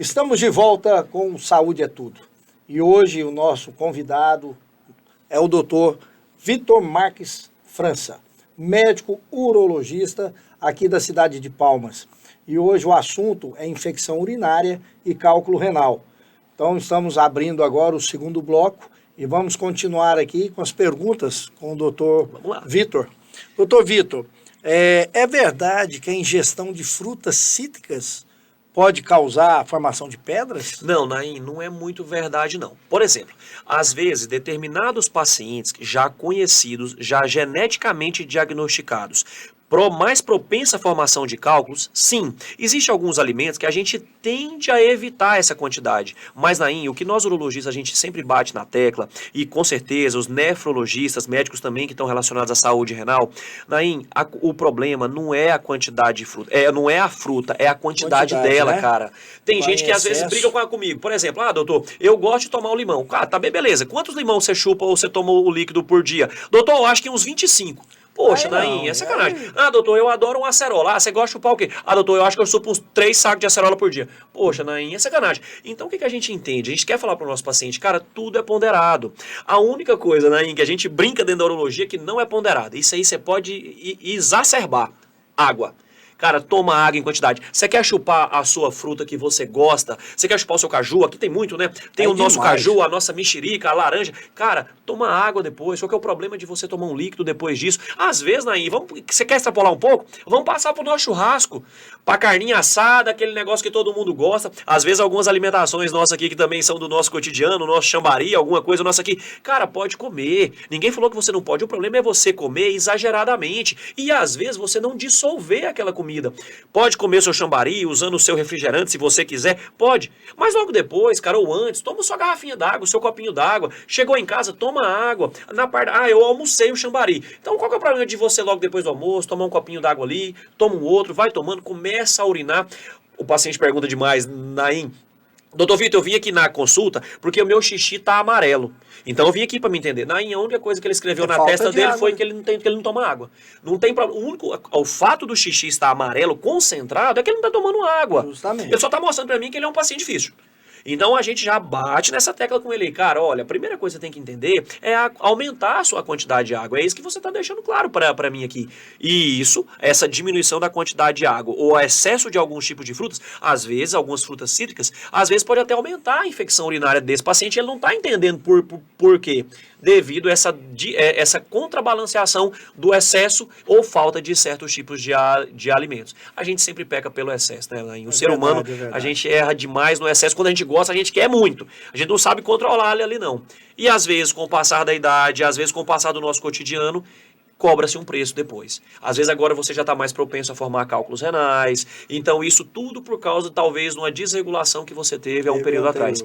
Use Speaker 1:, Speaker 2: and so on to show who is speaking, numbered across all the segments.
Speaker 1: Estamos de volta com Saúde é Tudo. E hoje o nosso convidado é o Dr. Vitor Marques França, médico urologista aqui da cidade de Palmas. E hoje o assunto é infecção urinária e cálculo renal. Então estamos abrindo agora o segundo bloco e vamos continuar aqui com as perguntas com o Dr. Vitor. Dr. Vitor, é verdade que a ingestão de frutas cítricas pode causar a formação de pedras?
Speaker 2: Não, Naim, não é muito verdade não. Por exemplo, às vezes determinados pacientes já conhecidos, já geneticamente diagnosticados, mais propensa à formação de cálculos, sim. Existem alguns alimentos que a gente tende a evitar essa quantidade. Mas, Naim, o que nós urologistas a gente sempre bate na tecla, e com certeza os nefrologistas, médicos também que estão relacionados à saúde renal, Naim, o problema não é a quantidade de fruta, não é a fruta, é a quantidade dela, né? Cara. Tem gente que às vezes briga comigo. Por exemplo, doutor, eu gosto de tomar um limão. Cara, tá bem, beleza. Quantos limões você chupa ou você toma o líquido por dia? Doutor, eu acho que uns 25. Poxa, Naim, é sacanagem. Doutor, eu adoro um acerola. Você gosta de chupar o quê? Doutor, eu acho que eu chupo uns 3 sacos de acerola por dia. Poxa, Naim, é sacanagem. Então, o que a gente entende? A gente quer falar para o nosso paciente, cara, tudo é ponderado. A única coisa, Naim, que a gente brinca dentro da urologia que não é ponderado. Isso aí você pode exacerbar. Água. Cara, toma água em quantidade. Você quer chupar a sua fruta que você gosta? Você quer chupar o seu caju? Aqui tem muito, né? Tem o nosso caju, a nossa mexerica, a laranja. Cara, toma água depois. Qual que é o problema de você tomar um líquido depois disso? Às vezes, Naim, você quer extrapolar um pouco? Vamos passar pro nosso churrasco. Pra carninha assada, aquele negócio que todo mundo gosta. Às vezes, algumas alimentações nossas aqui que também são do nosso cotidiano, nosso chambari, alguma coisa nossa aqui. Cara, pode comer. Ninguém falou que você não pode. O problema é você comer exageradamente. E, às vezes, você não dissolver aquela comida. Pode comer seu chambari usando o seu refrigerante se você quiser, pode. Mas logo depois, cara, ou antes, toma sua garrafinha d'água, o seu copinho d'água. Chegou em casa, toma água. Na parte, eu almocei o chambari. Então qual que é o problema de você logo depois do almoço, tomar um copinho d'água ali, toma um outro, vai tomando, começa a urinar. O paciente pergunta demais, Naim, doutor Vitor, eu vim aqui na consulta porque o meu xixi tá amarelo. Então eu vim aqui para me entender. Naim, a única coisa que ele escreveu na testa dele foi que ele não toma água. Não tem problema. O fato do xixi estar amarelo concentrado é que ele não está tomando água.
Speaker 1: Justamente.
Speaker 2: Ele só está mostrando para mim que ele é um paciente difícil. Então a gente já bate nessa tecla com ele. Cara, olha, a primeira coisa que você tem que entender é aumentar a sua quantidade de água. É isso que você está deixando claro para mim aqui. E isso, essa diminuição da quantidade de água ou excesso de alguns tipos de frutas, às vezes, algumas frutas cítricas, às vezes pode até aumentar a infecção urinária desse paciente. Ele não está entendendo por quê. Devido a essa contrabalanceação do excesso ou falta de certos tipos de alimentos. A gente sempre peca pelo excesso, né, Naim? O ser humano, a gente erra demais no excesso. Quando a gente gosta, a gente quer muito. A gente não sabe controlar ali, não. E às vezes, com o passar da idade, às vezes com o passar do nosso cotidiano, cobra-se um preço depois. Às vezes agora você já está mais propenso a formar cálculos renais. Então isso tudo por causa, talvez, de uma desregulação que você teve há um período atrás.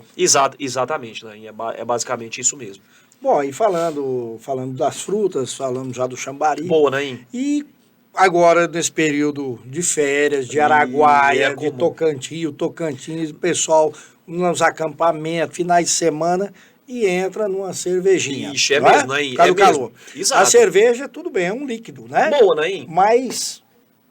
Speaker 2: Exatamente, Naim. É basicamente isso mesmo.
Speaker 1: Bom, e falando das frutas, falamos já do chambari.
Speaker 2: Boa, Naim.
Speaker 1: E agora, nesse período de férias, de Araguaia, de Tocantins, o pessoal nos acampamentos, finais de semana, e entra numa cervejinha.
Speaker 2: Ixi, é mesmo, Naim.
Speaker 1: Por causa do calor.
Speaker 2: Exato.
Speaker 1: A cerveja, tudo bem, é um líquido, né?
Speaker 2: Boa, Naim.
Speaker 1: Mas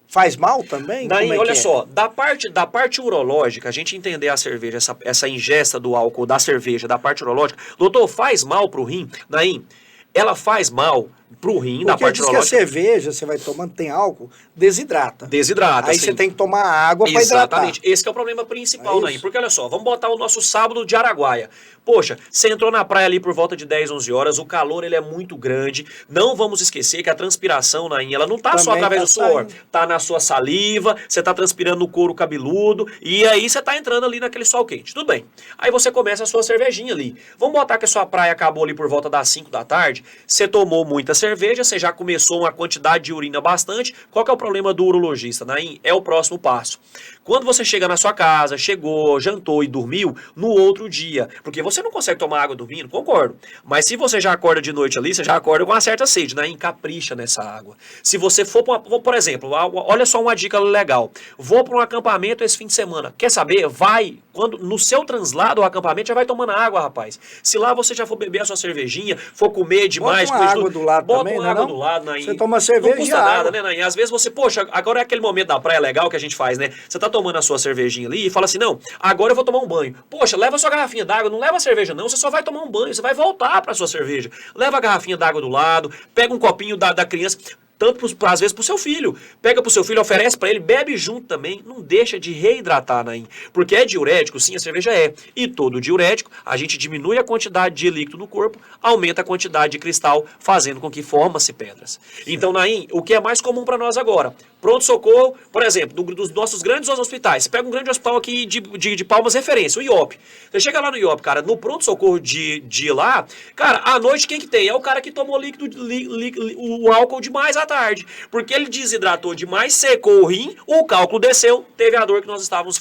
Speaker 1: faz mal também?
Speaker 2: Naim, olha só, da parte urológica, a gente entender a cerveja, essa ingesta do álcool da cerveja, da parte urológica, doutor, faz mal pro rim? Naim, ela faz mal pro rim, da parte urológica.
Speaker 1: Porque diz que a cerveja, você vai tomando, tem álcool, desidrata. Aí
Speaker 2: sim.
Speaker 1: Você tem que tomar água para hidratar.
Speaker 2: Exatamente. Esse que é o problema principal, Naim. Porque olha só, vamos botar o nosso sábado de Araguaia. Poxa, você entrou na praia ali por volta de 10, 11 horas, o calor ele é muito grande. Não vamos esquecer que a transpiração, Naim, ela não tá só através do suor. Tá na sua saliva, você tá transpirando no couro cabeludo, e aí você tá entrando ali naquele sol quente. Tudo bem. Aí você começa a sua cervejinha ali. Vamos botar que a sua praia acabou ali por volta das 5 da tarde, você tomou muita cerveja, você já começou uma quantidade de urina bastante. Qual que é o problema do urologista, Naim? É o próximo passo. Quando você chega na sua casa, chegou, jantou e dormiu, no outro dia, porque você não consegue tomar água dormindo, concordo, mas se você já acorda de noite ali, você já acorda com uma certa sede, Naim, capricha nessa água. Se você for, por exemplo, olha só uma dica legal, vou para um acampamento esse fim de semana, quer saber? Vai quando no seu translado ao acampamento já vai tomando água, rapaz. Se lá você já for beber a sua cervejinha, for comer demais,
Speaker 1: bota uma água do lado
Speaker 2: bota
Speaker 1: também,
Speaker 2: uma água
Speaker 1: não?
Speaker 2: do lado, Naim.
Speaker 1: Você toma cerveja
Speaker 2: não custa
Speaker 1: e
Speaker 2: nada,
Speaker 1: água.
Speaker 2: né, Naim? Às vezes você, poxa, agora é aquele momento da praia legal que a gente faz, né? Você tá tomando a sua cervejinha ali e fala assim, não, agora eu vou tomar um banho. Poxa, leva a sua garrafinha d'água, não leva a cerveja não, você só vai tomar um banho, você vai voltar pra sua cerveja. Leva a garrafinha d'água do lado, pega um copinho da criança, tanto às vezes pro seu filho. Pega pro seu filho, oferece pra ele, bebe junto também, não deixa de reidratar, Naim. Porque é diurético, sim, a cerveja é. E todo diurético, a gente diminui a quantidade de líquido no corpo, aumenta a quantidade de cristal, fazendo com que forma-se pedras. Então, Naim, o que é mais comum pra nós agora? Pronto-socorro, por exemplo, dos nossos grandes hospitais. Você pega um grande hospital aqui de Palmas referência, o IOP. Você chega lá no IOP, cara, no pronto-socorro de lá, cara, à noite quem que tem? É o cara que tomou o álcool demais à tarde. Porque ele desidratou demais, secou o rim, o cálculo desceu, teve a dor que nós estávamos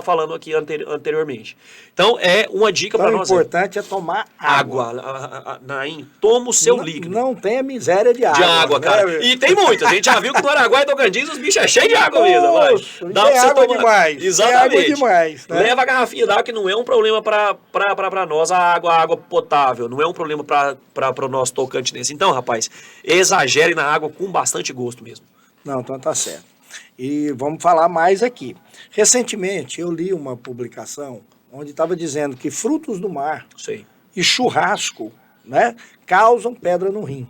Speaker 2: falando aqui anteriormente. Então, é uma dica para nós.
Speaker 1: O importante é tomar água.
Speaker 2: Naim, toma o seu líquido.
Speaker 1: Não tenha miséria de água.
Speaker 2: De água, cara.
Speaker 1: Né?
Speaker 2: E tem muitas. A gente já viu que no Araguaia e Tocantins os bichos é cheio de água mesmo.
Speaker 1: Dá pra você água tomar. Demais.
Speaker 2: Exatamente.
Speaker 1: Tem água demais. Né?
Speaker 2: Leva a garrafinha d'água que não é um problema para nós, a água potável. Não é um problema para o nosso tocantinense. Então, rapaz, exagere na água com bastante gosto mesmo.
Speaker 1: Não, então tá certo. E vamos falar mais aqui. Recentemente eu li uma publicação onde estava dizendo que frutos do mar e churrasco, né, causam pedra no rim.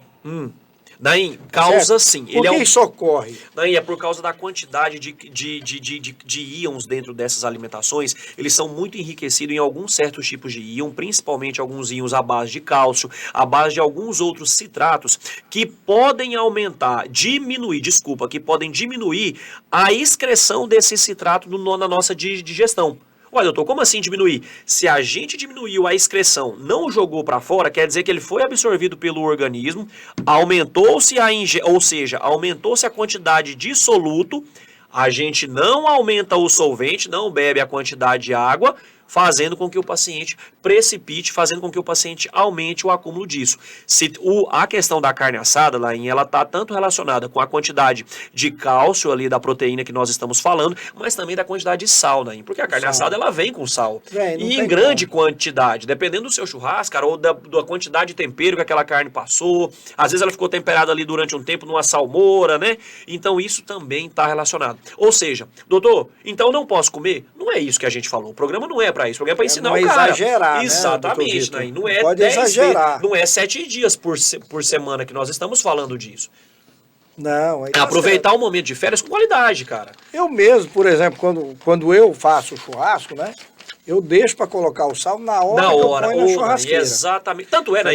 Speaker 2: Naim, causa sim.
Speaker 1: Por que isso ocorre?
Speaker 2: Naim, é por causa da quantidade de íons dentro dessas alimentações. Eles são muito enriquecidos em alguns certos tipos de íon, principalmente alguns íons à base de cálcio, à base de alguns outros citratos, que podem diminuir a excreção desse citrato na nossa digestão. Olha, doutor, como assim diminuir? Se a gente diminuiu a excreção, não jogou para fora, quer dizer que ele foi absorvido pelo organismo, aumentou-se aumentou-se a quantidade de soluto, a gente não aumenta o solvente, não bebe a quantidade de água, fazendo com que o paciente precipite, fazendo com que o paciente aumente o acúmulo disso. A questão da carne assada, Lain, ela está tanto relacionada com a quantidade de cálcio ali da proteína que nós estamos falando, mas também da quantidade de sal, Lain, porque a carne assada ela vem com sal. E em grande quantidade, dependendo do seu churrasco, cara, ou da quantidade de tempero que aquela carne passou, às vezes ela ficou temperada ali durante um tempo numa salmoura, né? Então isso também está relacionado. Ou seja, doutor, então não posso comer? Não é isso que a gente falou. O programa não é para isso. O programa é para ensinar o cara.
Speaker 1: Exagerar,
Speaker 2: exatamente, né? Não é
Speaker 1: pode exagerar.
Speaker 2: Não é 7 dias por semana que nós estamos falando disso.
Speaker 1: Não,
Speaker 2: é aproveitar o momento de férias com qualidade, cara.
Speaker 1: Eu mesmo, por exemplo, quando eu faço churrasco, né? Eu deixo para colocar o sal na hora que eu ponho na churrasqueira.
Speaker 2: Exatamente. Tanto é, né,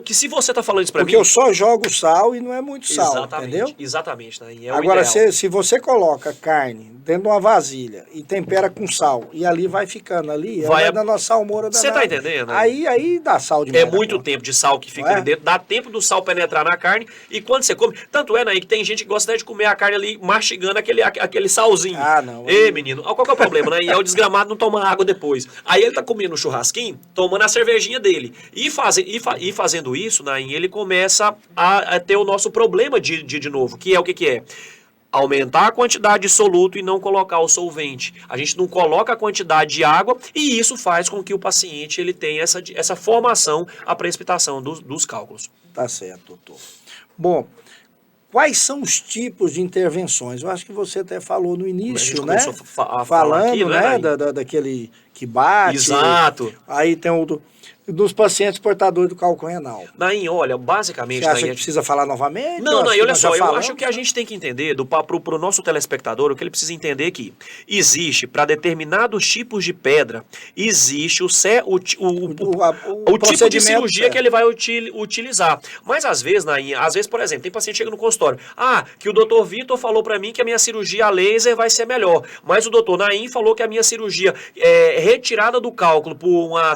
Speaker 2: que se você tá falando isso para mim...
Speaker 1: Porque eu só jogo sal e não é muito sal, entendeu?
Speaker 2: Exatamente. Né, é
Speaker 1: agora, se você coloca carne dentro de uma vasilha e tempera com sal, e ali vai ficando ali, vai dando a salmoura danada.
Speaker 2: Você tá entendendo?
Speaker 1: Aí dá sal demais.
Speaker 2: É muito tempo de sal que fica ali dentro, dá tempo do sal penetrar na carne, e quando você come... Tanto é, né, que tem gente que gosta de comer a carne ali mastigando aquele salzinho.
Speaker 1: Ah, não.
Speaker 2: Ei, menino, qual que é o problema, né? E é o desgramado não toma água depois. Aí ele tá comendo um churrasquinho, tomando a cervejinha dele. E fazendo isso, Naim, ele começa a ter o nosso problema de novo, que é o que é? Aumentar a quantidade de soluto e não colocar o solvente. A gente não coloca a quantidade de água e isso faz com que o paciente ele tenha essa formação, a precipitação dos cálculos.
Speaker 1: Tá certo, doutor. Bom, quais são os tipos de intervenções? Eu acho que você até falou no início, né? Falando, aqui, né? Daquele que bate.
Speaker 2: Exato.
Speaker 1: Aí tem dos pacientes portadores do cálculo renal.
Speaker 2: Naim, olha, basicamente...
Speaker 1: Você acha que precisa falar novamente?
Speaker 2: Não, olha só, eu acho que a gente tem que entender, pro nosso telespectador, o que ele precisa entender é que existe, para determinados tipos de pedra, existe o tipo de cirurgia que ele vai utilizar. Mas às vezes, Naim, por exemplo, tem paciente que chega no consultório, que o doutor Vitor falou para mim que a minha cirurgia a laser vai ser melhor, mas o doutor Naim falou que a minha cirurgia retirada do cálculo por uma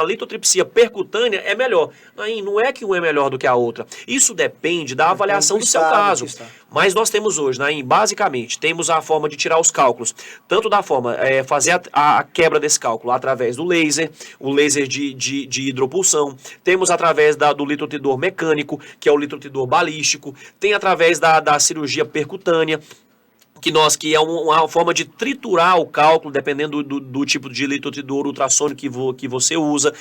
Speaker 2: litotripsia percutânea é melhor. Não é que um é melhor do que a outra. Isso depende da avaliação do seu caso. Mas nós temos hoje, basicamente, temos a forma de tirar os cálculos. Tanto da forma, fazer a quebra desse cálculo através do laser, o laser de hidropulsão. Temos através do litrotidor mecânico, que é o litrotidor balístico. Tem através da cirurgia percutânea. que é uma forma de triturar o cálculo, dependendo do tipo de litotridor ultrassônico que você usa.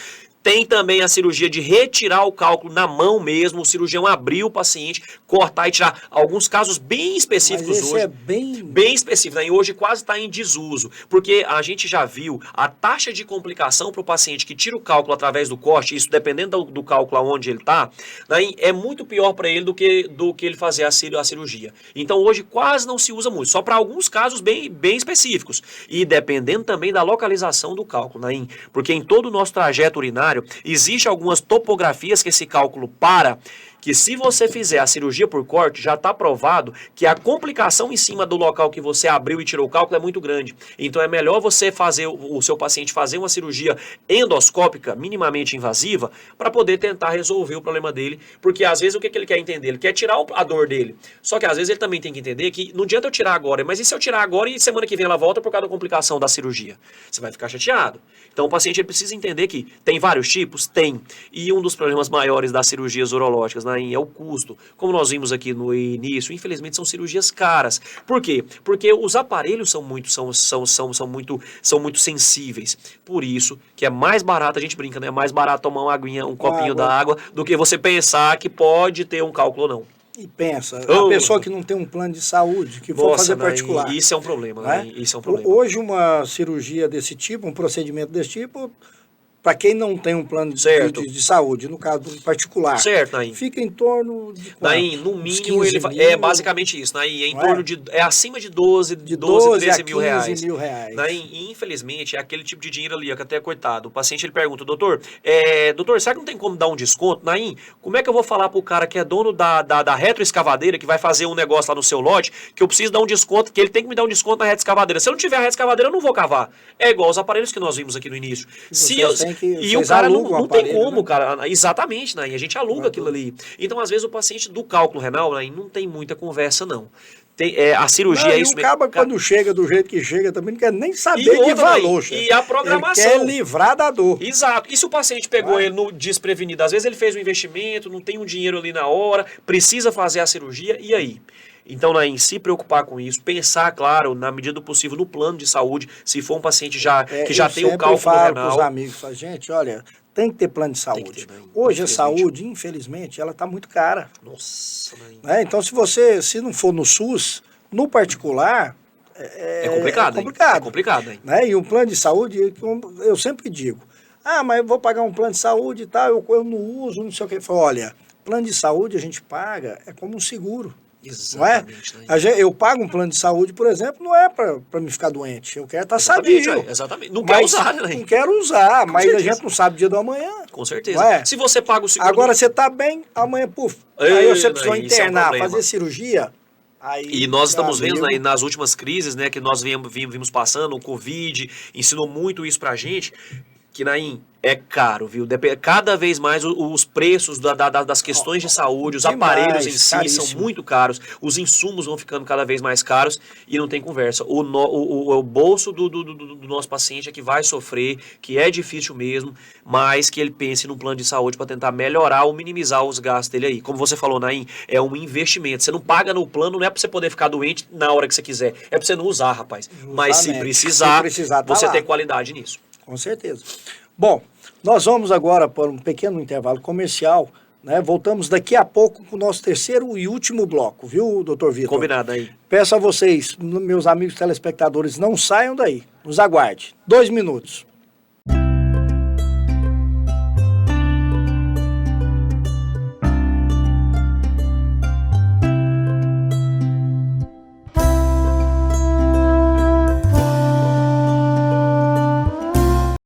Speaker 2: Tem também a cirurgia de retirar o cálculo na mão mesmo, o cirurgião abrir o paciente, cortar e tirar. Alguns casos bem específicos
Speaker 1: Mas esse
Speaker 2: hoje.
Speaker 1: é bem...
Speaker 2: Bem específico, né? E hoje quase está em desuso, porque a gente já viu a taxa de complicação para o paciente que tira o cálculo através do corte, isso dependendo do cálculo aonde ele está, né? É muito pior para ele do que ele fazer a cirurgia. Então hoje quase não se usa muito, só para alguns casos bem específicos. E dependendo também da localização do cálculo, né? Porque em todo o nosso trajeto urinário, existem algumas topografias que esse cálculo para, que se você fizer a cirurgia por corte, já está provado que a complicação em cima do local que você abriu e tirou o cálculo é muito grande. Então é melhor você fazer, o seu paciente fazer uma cirurgia endoscópica, minimamente invasiva, para poder tentar resolver o problema dele, porque às vezes o que ele quer entender? Ele quer tirar a dor dele. Só que às vezes ele também tem que entender que não adianta eu tirar agora, mas e se eu tirar agora e semana que vem ela volta por causa da complicação da cirurgia? Você vai ficar chateado. Então o paciente ele precisa entender que tem vários tipos? Tem. E um dos problemas maiores das cirurgias urológicas, é o custo. Como nós vimos aqui no início, infelizmente são cirurgias caras. Por quê? Porque os aparelhos são muito sensíveis. Por isso que é mais barato, a gente brinca, né? É mais barato tomar uma aguinha, um copinho da água, do que você pensar que pode ter um cálculo ou não.
Speaker 1: E pensa, a pessoa que não tem um plano de saúde, que for fazer particular.
Speaker 2: Isso é um problema, né? Isso é um problema.
Speaker 1: Hoje uma cirurgia desse tipo, um procedimento desse tipo, para quem não tem um plano de saúde, no caso do particular,
Speaker 2: certo, Naim,
Speaker 1: fica em torno de
Speaker 2: Naim, no mínimo, é basicamente isso, Naim, em torno de, acima de 12, 13 mil reais. Naim, e infelizmente, é aquele tipo de dinheiro ali, que até coitado, o paciente ele pergunta, doutor, será que não tem como dar um desconto? Naim, como é que eu vou falar pro cara que é dono da retroescavadeira, que vai fazer um negócio lá no seu lote, que eu preciso dar um desconto, que ele tem que me dar um desconto na retroescavadeira? Se eu não tiver a retroescavadeira, eu não vou cavar. É igual os aparelhos que nós vimos aqui no início. E o cara não tem como, né? Cara. Exatamente, né? E a gente aluga aquilo ali. Então, às vezes, o paciente do cálculo renal, né, não tem muita conversa, não. A cirurgia é isso mesmo.
Speaker 1: E o cara, quando chega do jeito que chega, também não quer nem saber de valor.
Speaker 2: E a programação.
Speaker 1: Ele quer livrar da dor.
Speaker 2: Exato. E se o paciente pegou ele no desprevenido? Às vezes ele fez um investimento, não tem um dinheiro ali na hora, precisa fazer a cirurgia, e aí? Então, em se preocupar com isso, pensar, claro, na medida do possível, no plano de saúde, se for um paciente que já tem o cálculo renal. Eu falo para os
Speaker 1: amigos, gente, olha, tem que ter plano de saúde. Hoje a saúde, infelizmente, ela está muito cara.
Speaker 2: Nossa,
Speaker 1: então, se não for no SUS, no particular,
Speaker 2: é complicado. É complicado, hein?
Speaker 1: E o plano de saúde, eu sempre digo, mas eu vou pagar um plano de saúde e tal, eu não uso, não sei o que. Eu falo, olha, plano de saúde a gente paga, é como um seguro.
Speaker 2: Exatamente.
Speaker 1: Não é? Eu pago um plano de saúde, por exemplo, não é para me ficar doente. Eu quero estar sadio.
Speaker 2: Exatamente. Não quero usar, né?
Speaker 1: Não quero usar, mas certeza. A gente não sabe o dia do amanhã.
Speaker 2: Com certeza. Se você paga o seguro...
Speaker 1: Agora você está bem, amanhã, puf. Aí você precisa internar, fazer cirurgia.
Speaker 2: E nós estamos vendo nas últimas crises, né, que nós vimos passando, o Covid ensinou muito isso pra gente, que, Naim, é caro, viu? Cada vez mais os preços das questões de saúde, os aparelhos em si caríssimo. São muito caros, os insumos vão ficando cada vez mais caros e não tem conversa. O bolso do nosso paciente é que vai sofrer, que é difícil mesmo, mas que ele pense num plano de saúde para tentar melhorar ou minimizar os gastos dele aí. Como você falou, Naim, é um investimento. Você não paga no plano, não é para você poder ficar doente na hora que você quiser, é para você não usar, rapaz. Justamente. Mas se precisar você ter qualidade nisso.
Speaker 1: Com certeza. Bom, nós vamos agora para um pequeno intervalo comercial, né? Voltamos daqui a pouco com o nosso terceiro e último bloco, viu, doutor Vitor?
Speaker 2: Combinado aí.
Speaker 1: Peço a vocês, meus amigos telespectadores, não saiam daí, nos aguarde. 2 minutos.